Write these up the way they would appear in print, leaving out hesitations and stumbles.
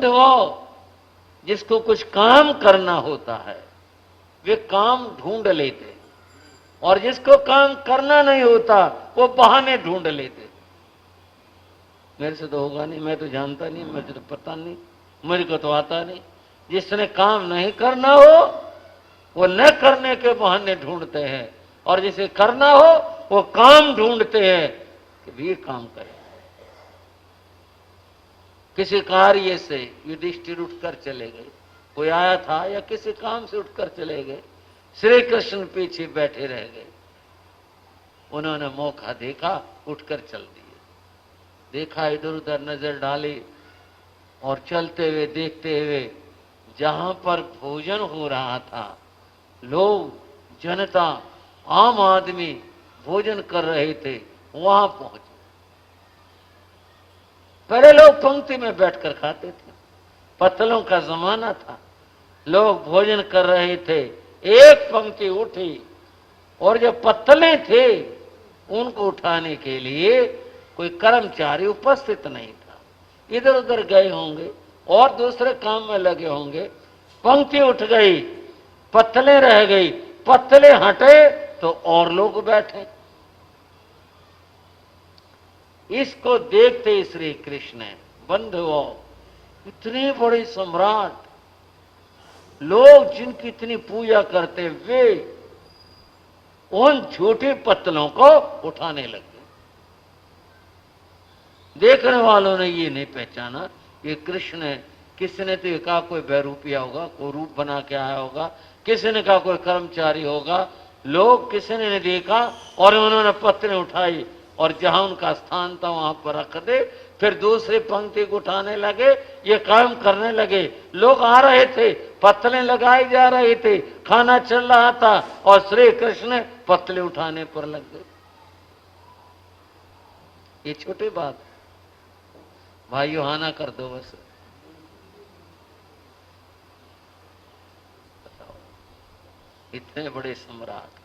बंधुओं, जिसको कुछ काम करना होता है वे काम ढूंढ लेते, और जिसको काम करना नहीं होता वो बहाने ढूंढ लेते। मेरे से तो होगा नहीं, मैं तो जानता नहीं, मुझे तो पता नहीं, मेरे को तो आता नहीं। जिसने काम नहीं करना हो वो न करने के बहाने ढूंढते हैं, और जिसे करना हो वो काम ढूंढते हैं कि ये काम करें। किसी कार्य से युधिष्ठिर उठकर चले गए, कोई आया था या किसी काम से उठकर चले गए, श्री कृष्ण पीछे बैठे रह गए। उन्होंने मौका देखा, उठकर चल दिए। देखा, इधर उधर नजर डाली, और चलते हुए देखते हुए जहां पर भोजन हो रहा था, लोग, जनता, आम आदमी भोजन कर रहे थे, वहां पहुंचे। पहले लोग पंक्ति में बैठकर खाते थे, पत्तलों का जमाना था, लोग भोजन कर रहे थे। एक पंक्ति उठी, और जो पत्तले थे उनको उठाने के लिए कोई कर्मचारी उपस्थित नहीं था। इधर उधर गए होंगे और दूसरे काम में लगे होंगे। पंक्ति उठ गई, पत्तले रह गई, पत्तले हटे तो और लोग बैठे। इसको देखते ही श्री कृष्ण, बंधुओं, इतने बड़े सम्राट, लोग जिनकी इतनी पूजा करते, वे उन झूठे पत्तलों को उठाने लगे। देखने वालों ने ये नहीं पहचाना ये कृष्ण है। किसी ने तो कहा कोई बहरूपिया होगा, कोई रूप बना के आया होगा, किसी ने कहा कोई कर्मचारी होगा। लोग किसी ने नहीं देखा, और उन्होंने पत्तलें उठाई, और जहां उनका स्थान था वहां पर रख दे। फिर दूसरी पंक्ति को उठाने लगे, ये काम करने लगे। लोग आ रहे थे, पत्तलें लगाए जा रहे थे, खाना चल रहा था, और श्री कृष्ण पत्तलें उठाने पर लग गए। ये छोटी बात भाइयों, हाना कर दो बस। बताओ, इतने बड़े सम्राट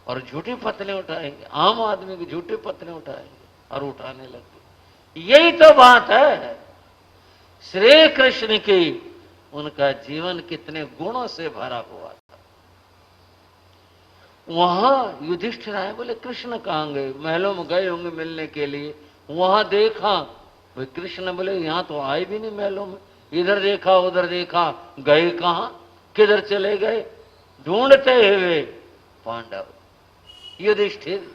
और झूठी पत्तलें उठाएंगे, आम आदमी की झूठी पत्तलें उठाएंगे और उठाने लगते। यही तो बात है श्री कृष्ण की। उनका जीवन कितने गुणों से भरा हुआ था। वहां युधिष्ठिर आए, बोले कृष्ण कहां गए? महलों में गए होंगे मिलने के लिए। वहां देखा, भाई कृष्ण बोले यहां तो आए भी नहीं महलों में। इधर देखा, उधर देखा, गए कहां, किधर चले गए? ढूंढते हुए पांडव, युधिष्ठिर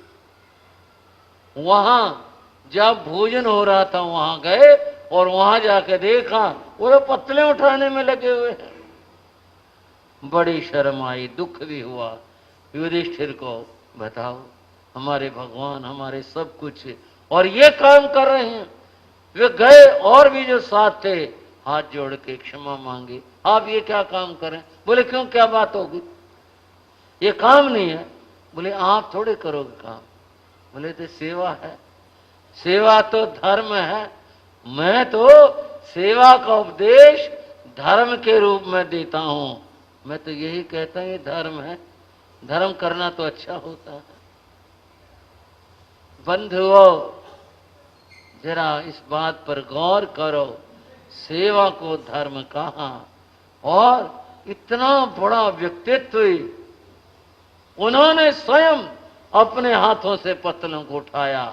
वहां जब भोजन हो रहा था वहां गए, और वहां जाकर देखा वो तो पत्तलें उठाने में लगे हुए हैं। बड़ी शर्म आई, दुख भी हुआ युधिष्ठिर को। बताओ, हमारे भगवान, हमारे सब कुछ, और ये काम कर रहे हैं। वे गए, और भी जो साथ थे हाथ जोड़ के क्षमा मांगे, आप ये क्या काम करें? बोले क्यों, क्या बात होगी? ये काम नहीं है। बोले आप थोड़े करोगे काम। बोले तो सेवा है, सेवा तो धर्म है। मैं तो सेवा का उपदेश धर्म के रूप में देता हूं। मैं तो यही कहता हूं ये धर्म है, धर्म करना तो अच्छा होता है। बंधुओं, जरा इस बात पर गौर करो, सेवा को धर्म कहा, और इतना बड़ा व्यक्तित्व, उन्होंने स्वयं अपने हाथों से पत्तलों को उठाया।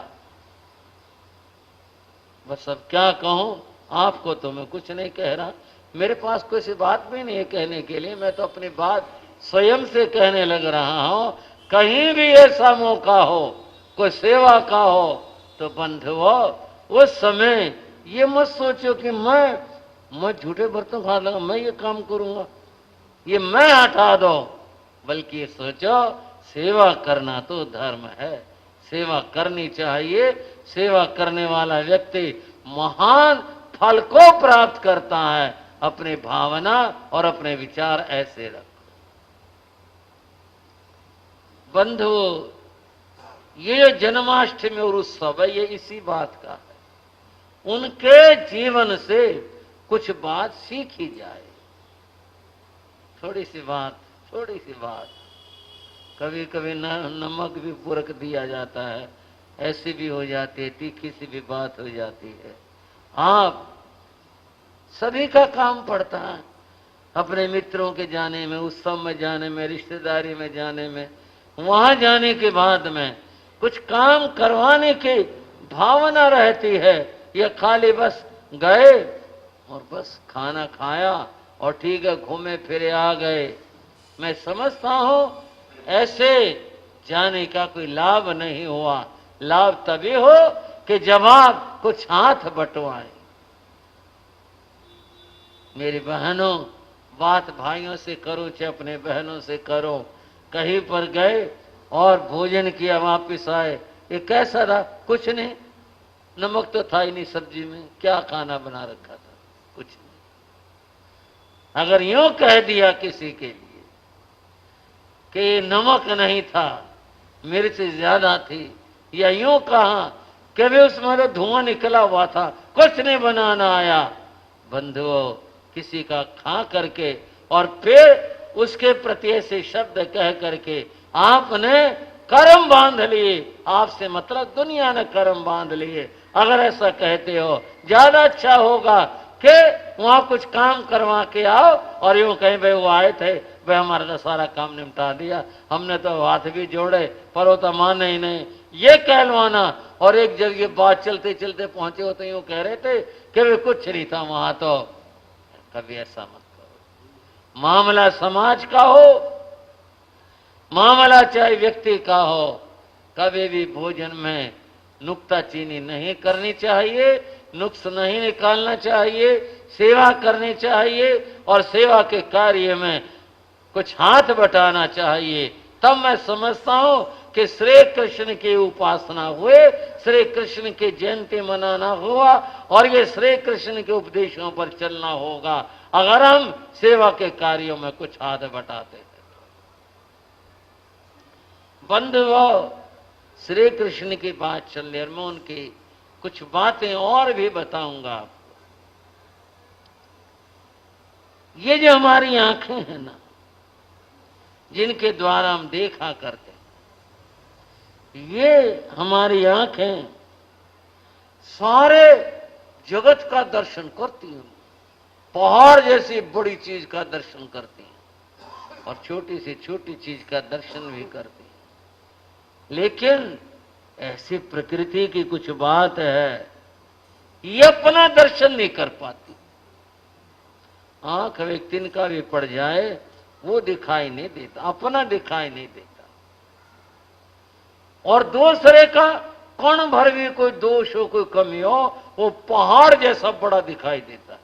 बस अब क्या कहूं, आपको तो मैं कुछ नहीं कह रहा, मेरे पास कोई सी बात भी नहीं है कहने के लिए। मैं तो अपनी बात स्वयं से कहने लग रहा हूं। कहीं भी ऐसा मौका हो, कोई सेवा का हो, तो बंधुओं उस समय ये मत सोचो कि मैं झूठे बर्तन खा लूंगा, मैं ये काम करूंगा, ये मैं हटा दो। बल्कि सोचो सेवा करना तो धर्म है, सेवा करनी चाहिए। सेवा करने वाला व्यक्ति महान फल को प्राप्त करता है। अपनी भावना और अपने विचार ऐसे रखो। बंधुओं, ये जन्माष्टमी और उत्सव है, ये इसी बात का है। उनके जीवन से कुछ बात सीखी जाए। थोड़ी सी बात, थोड़ी सी बात, कभी कभी नमक भी बुरक दिया जाता है, ऐसी भी हो जाती है, तीखी सी भी बात हो जाती है। आप सभी का काम पड़ता है, अपने मित्रों के जाने में, उत्सव में जाने में, रिश्तेदारी में जाने में, वहां जाने के बाद में कुछ काम करवाने की भावना रहती है, या खाली बस गए और बस खाना खाया और ठीक है घूमे फिरे आ गए। मैं समझता हूं ऐसे जाने का कोई लाभ नहीं हुआ। लाभ तभी हो कि जब आप कुछ हाथ बंटवाएं। मेरी बहनों, बात भाइयों से करो चाहे अपने बहनों से करो, कहीं पर गए और भोजन किया वापिस आए, ये कैसा रहा? कुछ नहीं, नमक तो था ही नहीं सब्जी में, क्या खाना बना रखा था, कुछ नहीं। अगर यूं कह दिया किसी के लिए कि नमक नहीं था, मिर्च ज्यादा थी, या यूं कहा कि भी उसमें तो धुआं निकला हुआ था, कुछ नहीं बनाना आया, बंधुओं किसी का खा करके और फिर उसके प्रति ऐसे शब्द कह करके आपने कर्म बांध लिए। आपसे मतलब दुनिया ने कर्म बांध लिए। अगर ऐसा कहते हो ज्यादा अच्छा होगा कि वहां कुछ काम करवा के आओ और यूं कहीं भाई वो आए थे, भाई हमारा तो सारा काम निपटा दिया, हमने तो हाथ भी जोड़े पर वो तो माने ही नहीं, ये कहलवाना। और एक जगह बात चलते चलते पहुंचे होते यूं कह रहे थे कि वे कुछ नहीं था वहां। तो कभी ऐसा मत करो। मामला समाज का हो, मामला चाहे व्यक्ति का हो, कभी भी भोजन में नुक्ताचीनी नहीं करनी चाहिए, नुक्स नहीं निकालना चाहिए, सेवा करनी चाहिए और सेवा के कार्य में कुछ हाथ बटाना चाहिए। तब मैं समझता हूं कि श्री कृष्ण की उपासना हुए, श्री कृष्ण की जयंती मनाना हुआ और ये श्री कृष्ण के उपदेशों पर चलना होगा। अगर हम सेवा के कार्यों में कुछ हाथ बटाते हैं। बंधुओं, श्री कृष्ण की बात चल रही है, मैं उनकी कुछ बातें और भी बताऊंगा आपको। ये जो हमारी आंखें हैं ना, जिनके द्वारा हम देखा करते हैं, ये हमारी आंखें सारे जगत का दर्शन करती हैं। पहाड़ जैसी बड़ी चीज का दर्शन करती हैं और छोटी से छोटी चीज का दर्शन भी करती हैं। लेकिन ऐसी प्रकृति की कुछ बात है, ये अपना दर्शन नहीं कर पाती। आंख में तिनका भी पड़ जाए वो दिखाई नहीं देता, अपना दिखाई नहीं देता। और दूसरे का कण भर भी कोई दोष हो, कोई कमी हो, वो पहाड़ जैसा बड़ा दिखाई देता है।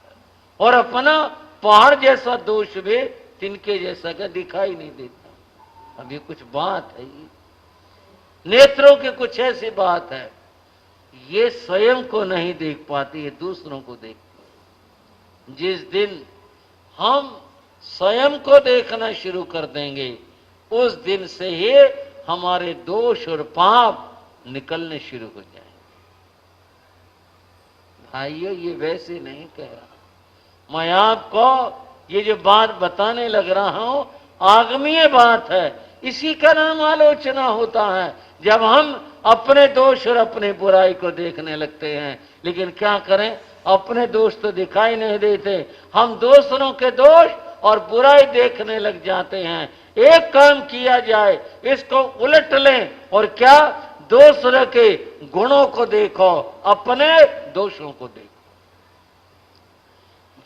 और अपना पहाड़ जैसा दोष भी तिनके जैसा का दिखाई नहीं देता। अभी कुछ बात है, नेत्रों की कुछ ऐसी बात है, ये स्वयं को नहीं देख पाती, ये दूसरों को देखती है। जिस दिन हम स्वयं को देखना शुरू कर देंगे, उस दिन से ही हमारे दोष और पाप निकलने शुरू हो जाएंगे। भाइयों, ये वैसे नहीं कह रहा मैं आपको, ये जो बात बताने लग रहा हूं आगमीय बात है। इसी का नाम आलोचना होता है, जब हम अपने दोष और अपने बुराई को देखने लगते हैं। लेकिन क्या करें, अपने दोष तो दिखाई नहीं देते, हम दूसरों के दोष और बुराई देखने लग जाते हैं। एक काम किया जाए, इसको उलट लें और क्या, दूसरे के गुणों को देखो, अपने दोषों को देखो।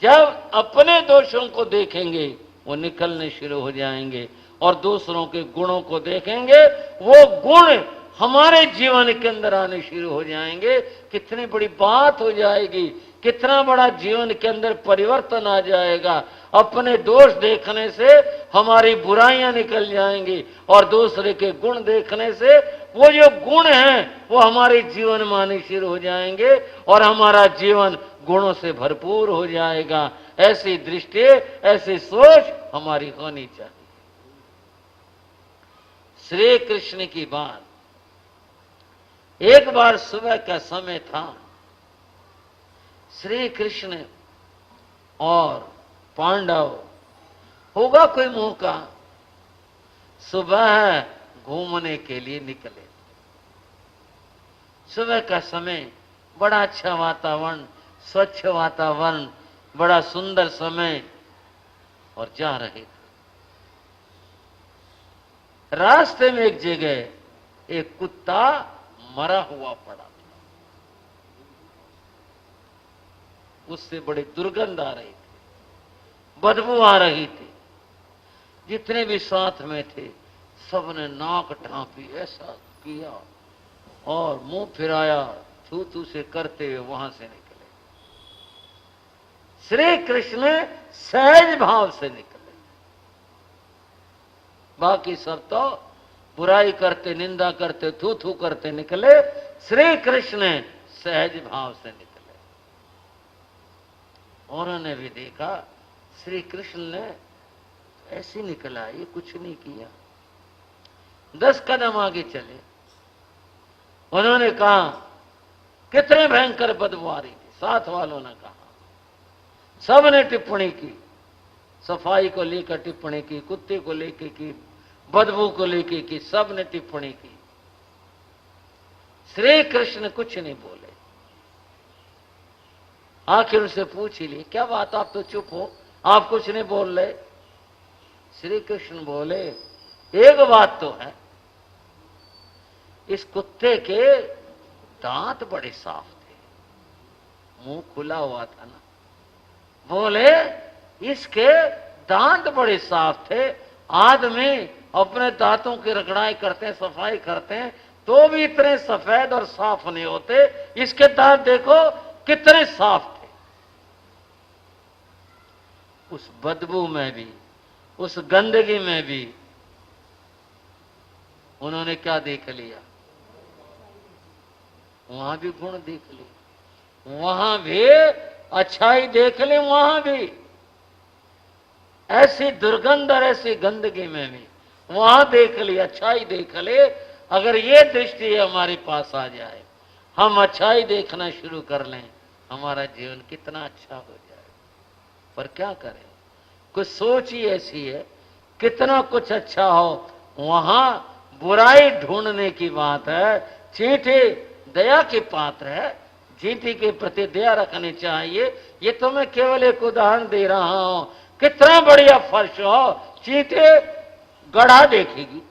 जब अपने दोषों को देखेंगे वो निकलने शुरू हो जाएंगे और दूसरों के गुणों को देखेंगे, वो गुण हमारे जीवन के अंदर आने शुरू हो जाएंगे। कितनी बड़ी बात हो जाएगी, कितना बड़ा जीवन के अंदर परिवर्तन आ जाएगा। अपने दोष देखने से हमारी बुराइयां निकल जाएंगी और दूसरे के गुण देखने से वो जो गुण हैं वो हमारे जीवन में आने शुरू हो जाएंगे और हमारा जीवन गुणों से भरपूर हो जाएगा। ऐसी दृष्टि, ऐसी सोच हमारी होनी चाहिए। श्री कृष्ण की बात, एक बार सुबह का समय था, श्री कृष्ण और पांडव होगा कोई मौका, सुबह घूमने के लिए निकले। सुबह का समय, बड़ा अच्छा वातावरण, स्वच्छ वातावरण, बड़ा सुंदर समय, और जा रहे थे। रास्ते में एक जगह एक कुत्ता मरा हुआ पड़ा था, उससे बड़ी दुर्गंध आ रही थी, बदबू आ रही थी। जितने भी साथ में थे सबने नाक ढांपी, ऐसा किया और मुंह फिराया, थू थू से करते हुए वहां से निकले। श्री कृष्ण सहज भाव से निकले, बाकी सब तो बुराई करते, निंदा करते, थू थू करते निकले। श्री कृष्ण सहज भाव से निकले। उन्होंने भी देखा श्री कृष्ण ने ऐसे निकला, ये कुछ नहीं किया। 10 कदम आगे चले, उन्होंने कहा कितने भयंकर बदबू आ रही थी। साथ वालों ने कहा, सबने टिप्पणी की, सफाई को लेकर टिप्पणी की, कुत्ते को लेकर की, बदबू को लेकर की, सबने टिप्पणी की। श्री कृष्ण कुछ नहीं बोले। आखिर उनसे पूछ ही ली, क्या बात, आप तो चुप हो, आप कुछ नहीं बोल रहे। श्री कृष्ण बोले, एक बात तो है, इस कुत्ते के दांत बड़े साफ थे, मुंह खुला हुआ था ना। बोले इसके दांत बड़े साफ थे, आदमी अपने दांतों की रगड़ाई करते हैं, सफाई करते हैं, तो भी इतने सफेद और साफ नहीं होते। इसके दांत देखो कितने साफ थे। उस बदबू में भी, उस गंदगी में भी उन्होंने क्या देख लिया, वहां भी गुण देख लिए, वहां भी अच्छाई देख ले, वहां भी ऐसी दुर्गंध और ऐसी गंदगी में भी वहां देख ली, अच्छाई देख ले। अगर ये दृष्टि हमारे पास आ जाए, हम अच्छाई देखना शुरू कर लें, हमारा जीवन कितना अच्छा हो जाए। पर क्या करें, कुछ सोच ही ऐसी है, कितना कुछ अच्छा हो, वहां बुराई ढूंढने की बात है। चींटी दया के पात्र है, चींटी के प्रति दया रखनी चाहिए। ये तो मैं केवल एक उदाहरण दे रहा हूं। कितना बढ़िया फर्श हो, चींटी गड्ढा देखेगी,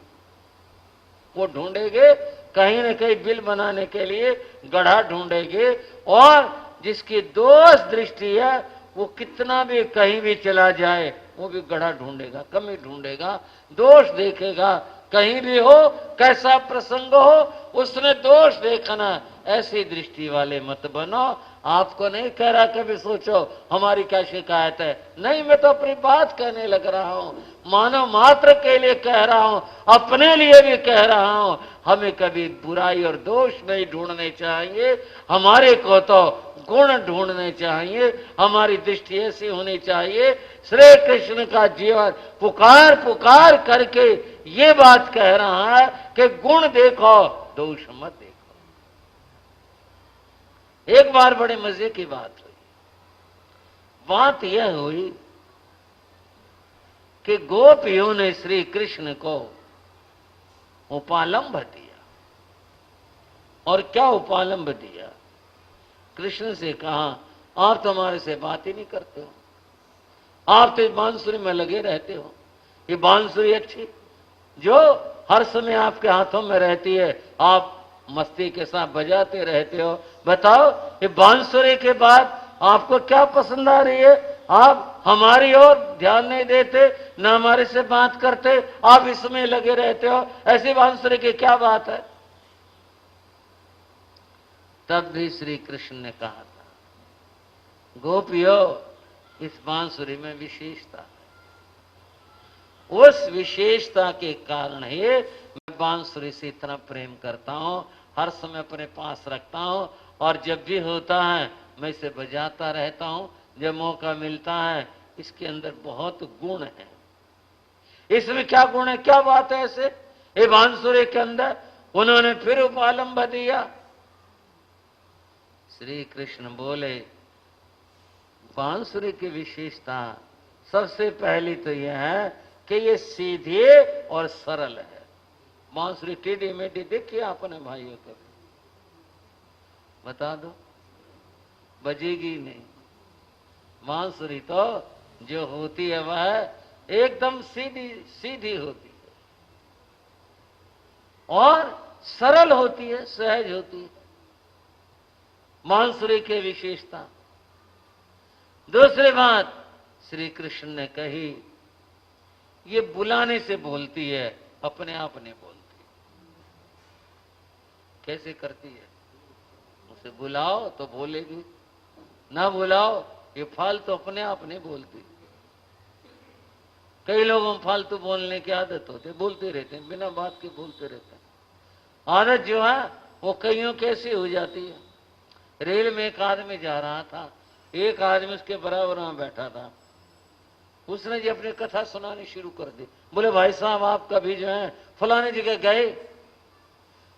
वो ढूंढेगे, कहीं न कहीं बिल बनाने के लिए गड्ढा ढूंढेगे। और जिसकी दोष दृष्टि है, वो कितना भी कहीं भी चला जाए, वो भी गड्ढा ढूंढेगा, कमी ढूंढेगा, दोष देखेगा। कहीं भी हो, कैसा प्रसंग हो, उसने दोष देखना। ऐसी दृष्टि वाले मत बनो। आपको नहीं कह रहा कभी सोचो हमारी क्या शिकायत है, नहीं, मैं तो अपनी बात कहने लग रहा हूं, मानव मात्र के लिए कह रहा हूं, अपने लिए भी कह रहा हूं। हमें कभी बुराई और दोष नहीं ढूंढने चाहिए, हमारे को तो गुण ढूंढने चाहिए। हमारी दृष्टि ऐसी होनी चाहिए। श्री कृष्ण का जीवन पुकार पुकार करके ये बात कह रहा है कि गुण देखो, दोष मत देखो। एक बार बड़े मजे की बात हुई। बात यह हुई कि गोपियों ने श्री कृष्ण को उपालंब दिया। और क्या उपालंब दिया? कृष्ण से कहा, आप तो हमारे से बात ही नहीं करते हो, आप तो बांसुरी में लगे रहते हो। ये बांसुरी अच्छी जो हर समय आपके हाथों में रहती है, आप मस्ती के साथ बजाते रहते हो। बताओ, ये बांसुरी के बाद आपको क्या पसंद आ रही है? आप हमारी ओर ध्यान नहीं देते, न हमारे से बात करते, आप इसमें लगे रहते हो। ऐसी बांसुरी की क्या बात है? तब भी श्री कृष्ण ने कहा था, गोपियों, इस बांसुरी में विशेषता है। उस विशेषता के कारण ही मैं बांसुरी से इतना प्रेम करता हूं, हर समय अपने पास रखता हूं, और जब भी होता है मैं इसे बजाता रहता हूं, जब मौका मिलता है। इसके अंदर बहुत गुण है। इसमें क्या गुण है, क्या बात है ऐसे ये बांसुरी के अंदर? उन्होंने फिर उपालंब दिया। श्री कृष्ण बोले, बांसुरी की विशेषता सबसे पहली तो यह है कि ये सीधे और सरल है। बांसुरी टेढ़ी मेढ़ी देखिए आपने भाइयों को, बता दो, बजेगी नहीं। बांसुरी तो जो होती है वह एकदम सीधी सीधी होती है और सरल होती है, सहज होती है, बांसुरी की विशेषता। दूसरी बात श्री कृष्ण ने कही, ये बुलाने से बोलती है, अपने आप नहीं बोलती। कैसे करती है? उसे बुलाओ तो बोलेगी, ना बुलाओ ये फालतू अपने आप नहीं बोलती। कई लोगों में फालतू बोलने की आदत होती है, बोलते रहते हैं, बिना बात के बोलते रहते हैं। आदत जो है वो कईयों कैसी हो जाती है। रेल में एक आदमी जा रहा था, एक आदमी उसके बराबर में बैठा था, उसने जी अपनी कथा सुनानी शुरू कर दी। बोले भाई साहब आप कभी जो है फलाने जगह गए?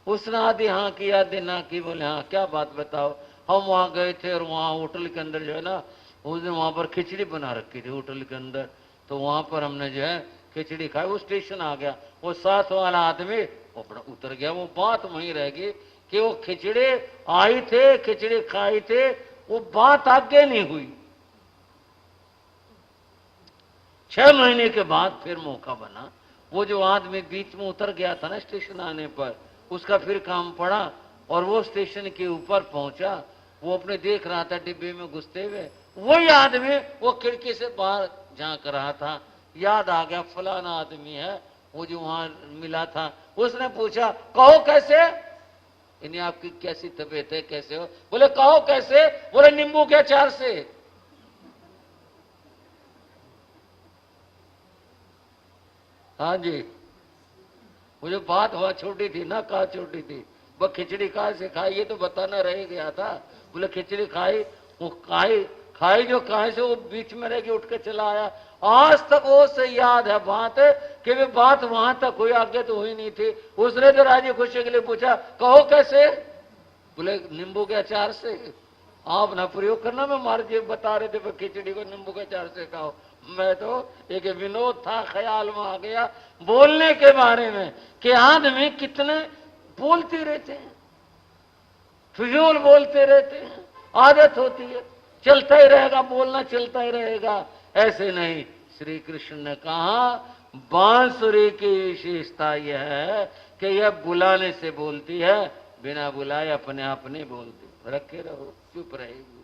उसने आधी हाँ की आधी ना की। बोले हाँ क्या बात बताओ? हम वहां गए थे और वहां होटल के अंदर जो है ना, उस दिन वहां पर खिचड़ी बना रखी थी होटल के अंदर, तो वहां पर हमने जो है खिचड़ी खाई। वो स्टेशन आ गया, वो साथ वाला आदमी अपना उतर गया। वो बात वहीं रह गई कि वो खिचड़ी आई थे, खिचड़ी खाई थे, वो बात आगे नहीं हुई। 6 महीने के बाद फिर मौका बना, वो जो आदमी बीच में उतर गया था ना स्टेशन आने पर, उसका फिर काम पड़ा और वो स्टेशन के ऊपर पहुंचा। वो अपने देख रहा था डिब्बे में घुसते हुए, वही आदमी वो खिड़की से बाहर झांक रहा था। याद आ गया फलाना आदमी है वो जो वहां मिला था। उसने पूछा कहो कैसे? इन्हें आपकी कैसी तबीयत है, कैसे हो? बोले कहो कैसे? बोले नींबू के अचार से। हाँ जी, वो जो बात हुआ छोटी थी ना, कहा छोटी थी, वो खिचड़ी कहा से खाई ये तो बताना रह गया था। बोले खिचड़ी खाई, वो खाई खाई जो खाई से वो बीच में रह के उठ के चला आया। आज तक वो से याद है बात कि वे बात वहां तक हुई, आगे तो हुई नहीं थी। उसने तो राजी खुशी के लिए पूछा कहो कैसे? बोले नींबू के अचार से। आप ना प्रयोग करना, मैं मार जी बता रहे थे खिचड़ी को नींबू के अचार से खाओ। मैं तो एक विनोद था, ख्याल में आ गया बोलने के बारे में कि आदमी कितने बोलते रहते हैं, फिजूल बोलते रहते हैं, आदत होती है, चलता ही रहेगा, बोलना चलता ही रहेगा। ऐसे नहीं, श्री कृष्ण ने कहा बांसुरी की विशेषता यह है कि यह बुलाने से बोलती है, बिना बुलाए अपने आप नहीं बोलती। रखे रहो, चुप रहेगी।